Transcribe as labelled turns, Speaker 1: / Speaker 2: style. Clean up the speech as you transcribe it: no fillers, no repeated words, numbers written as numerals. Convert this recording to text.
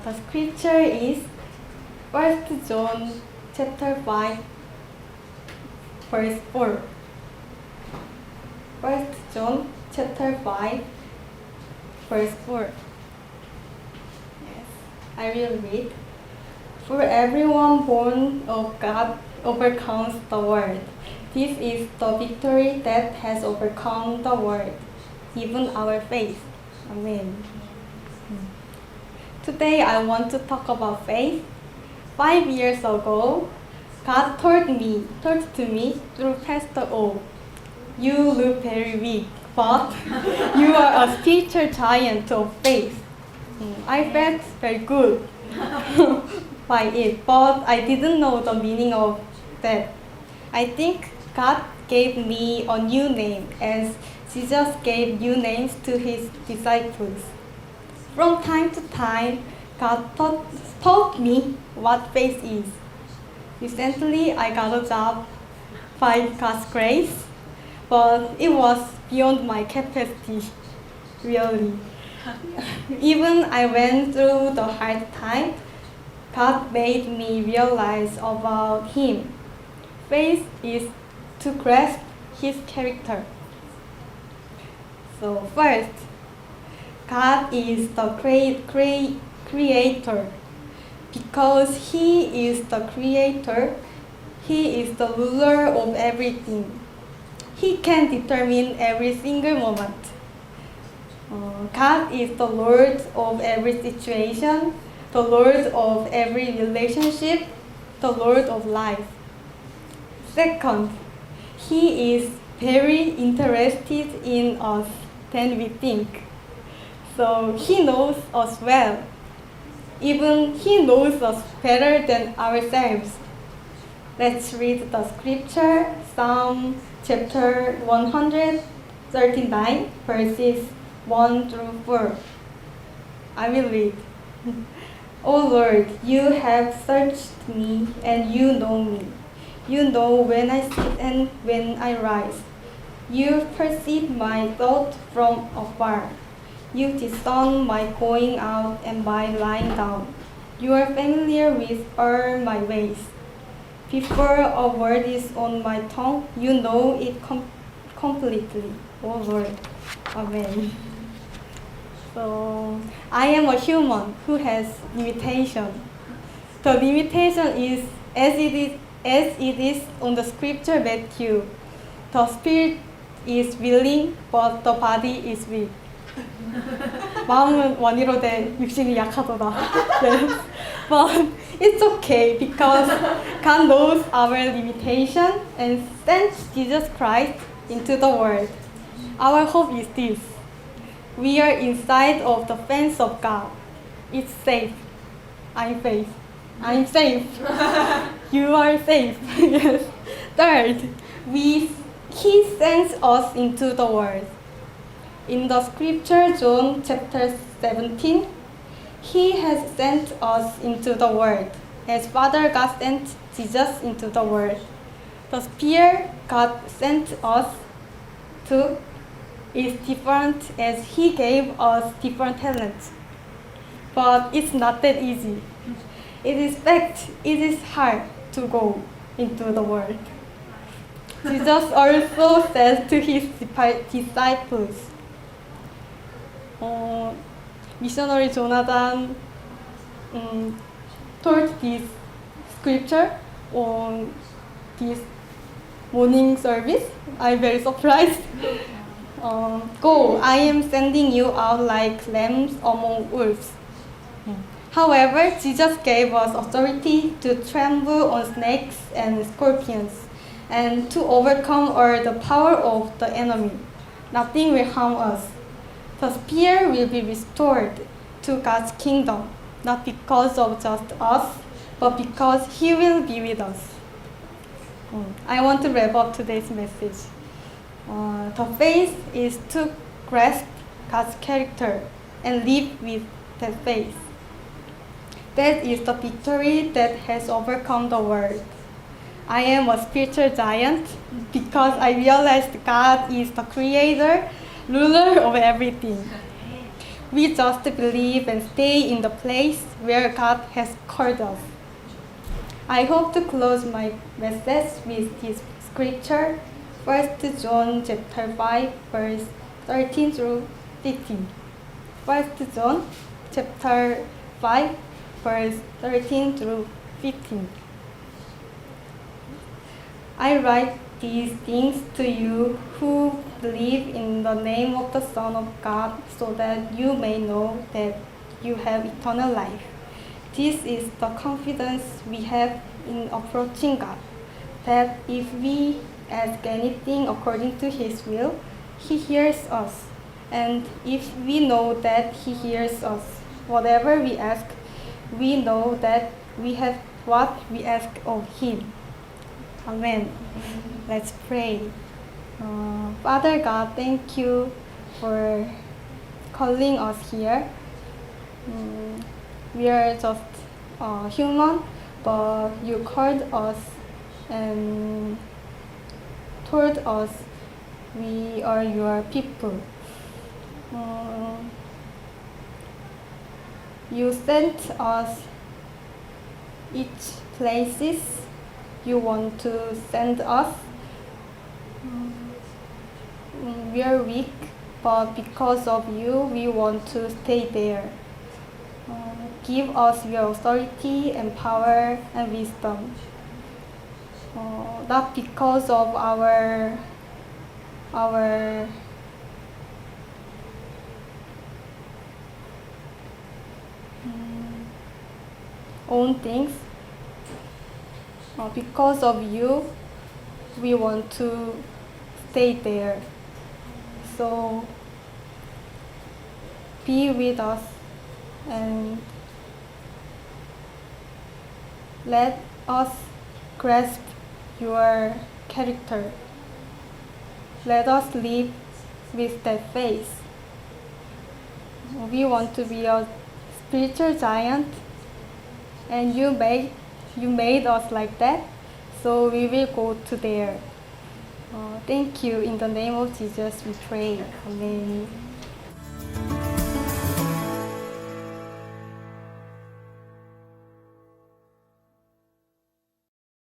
Speaker 1: The scripture is 1 John chapter 5, verse 4. 1 John chapter 5, verse 4. Yes, I will read. For everyone born of God overcomes the world. This is the victory that has overcome the world, even our faith. Amen. Today I want to talk about faith. 5 years ago, God told to me through Pastor O, you look very weak, but you are a spiritual giant of faith. I felt very good by it, but I didn't know the meaning of that. I think God gave me a new name as Jesus gave new names to his disciples. From time to time, God taught me what faith is. Recently, I got a job by God's grace, but it was beyond my capacity, really. Even I went through the hard time, God made me realize about Him. Faith is to grasp His character. So first, God is the creator. Because He is the creator, He is the ruler of everything. He can determine every single moment. God is the Lord of every situation, the Lord of every relationship, the Lord of life. Second, He is very interested in us than we think. So He knows us well. Even He knows us better than ourselves. Let's read the scripture, Psalm chapter 139, verses 1 through 4. I will read. O Lord, you have searched me and you know me. You know when I sit and when I rise. You perceive my thought from afar. You discern my going out and my lying down. You are familiar with all my ways. Before a word is on my tongue, you know it completely. O Lord. Amen. So, I am a human who has limitation. The limitation is as it is on the scripture Matthew. The spirit is willing, but the body is weak. 마음은 원이로되 육신이 약하도다. Yes. But it's okay because God knows our limitation and sent Jesus Christ into the world. Our hope is this. We are inside of the fence of God. It's safe. I'm safe. I'm safe. You are safe. Yes. Third, He sends us into the world. In the scripture, John chapter 17, He has sent us into the world, as Father God sent Jesus into the world. The sphere God sent us to is different as He gave us different talents. But it's not that easy. It is hard to go into the world. Jesus also says to His disciples, missionary Jonathan told this scripture on this morning service. I'm very surprised. Go, I am sending you out like lambs among wolves. However, Jesus gave us authority to trample on snakes and scorpions and to overcome all the power of the enemy. Nothing will harm us. The sphere will be restored to God's kingdom, not because of just us, but because He will be with us. I want to wrap up today's message. The faith is to grasp God's character and live with that faith. That is the victory that has overcome the world. I am a spiritual giant because I realized God is the creator, ruler of everything. We just believe and stay in the place where God has called us. I hope to close my message with this scripture, 1 John chapter 5, verse 13 through 15. 1 John chapter 5, verse 13 through 15. I write these things to you who believe in the name of the Son of God, so that you may know that you have eternal life. This is the confidence we have in approaching God, that if we ask anything according to His will, He hears us. And if we know that He hears us, whatever we ask, we know that we have what we ask of Him. Amen. Let's pray. Father God, thank you for calling us here. We are just human, but you called us and told us we are your people. You sent us each places you want to send us. We are weak, but because of you, we want to stay there. Give us your authority and power and wisdom. Not because of our own things. Because of you, we want to stay there. So be with us and let us grasp your character. Let us live with that faith. We want to be a spiritual giant, and you made us like that, so we will go to there. Thank you. In the name of Jesus we pray. Amen.